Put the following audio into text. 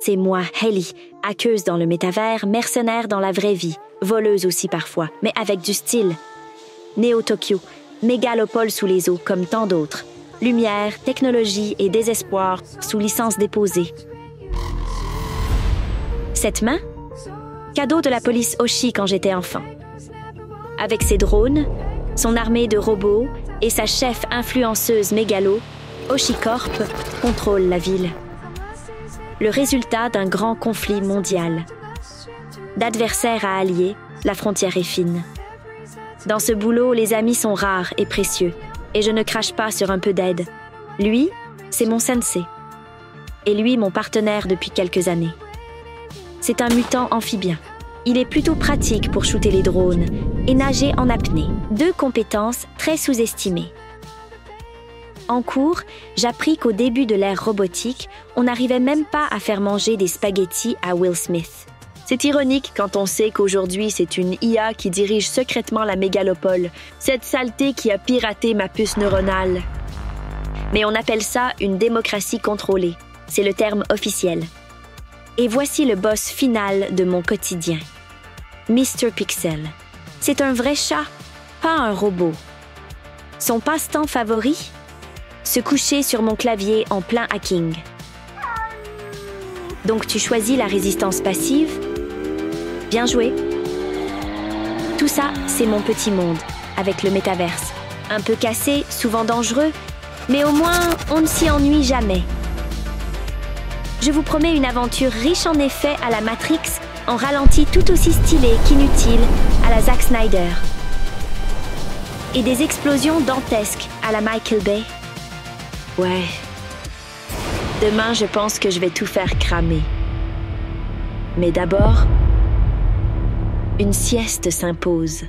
C'est moi, Hailey, hackeuse dans le métavers, mercenaire dans la vraie vie, voleuse aussi parfois, mais avec du style. Néo-Tokyo, mégalopole sous les eaux comme tant d'autres. Lumière, technologie et désespoir sous licence déposée. Cette main? Cadeau de la police Oshi quand j'étais enfant. Avec ses drones, son armée de robots et sa chef influenceuse mégalo, Oshicorp contrôle la ville. Le résultat d'un grand conflit mondial. D'adversaires à alliés, la frontière est fine. Dans ce boulot, les amis sont rares et précieux, et je ne crache pas sur un peu d'aide. Lui, c'est mon sensei. Et lui, mon partenaire depuis quelques années. C'est un mutant amphibien. Il est plutôt pratique pour shooter les drones et nager en apnée. 2 compétences très sous-estimées. En cours, j'appris qu'au début de l'ère robotique, on n'arrivait même pas à faire manger des spaghettis à Will Smith. C'est ironique quand on sait qu'aujourd'hui, c'est une IA qui dirige secrètement la mégalopole, cette saleté qui a piraté ma puce neuronale. Mais on appelle ça une démocratie contrôlée. C'est le terme officiel. Et voici le boss final de mon quotidien. Mr. Pixel. C'est un vrai chat, pas un robot. Son passe-temps favori? Se coucher sur mon clavier en plein hacking. Donc tu choisis la résistance passive? Bien joué. Tout ça, c'est mon petit monde, avec le métaverse. Un peu cassé, souvent dangereux, mais au moins, on ne s'y ennuie jamais. Je vous promets une aventure riche en effets à la Matrix, en ralenti tout aussi stylé qu'inutile à la Zack Snyder. Et des explosions dantesques à la Michael Bay. Ouais. Demain, je pense que je vais tout faire cramer. Mais d'abord, une sieste s'impose.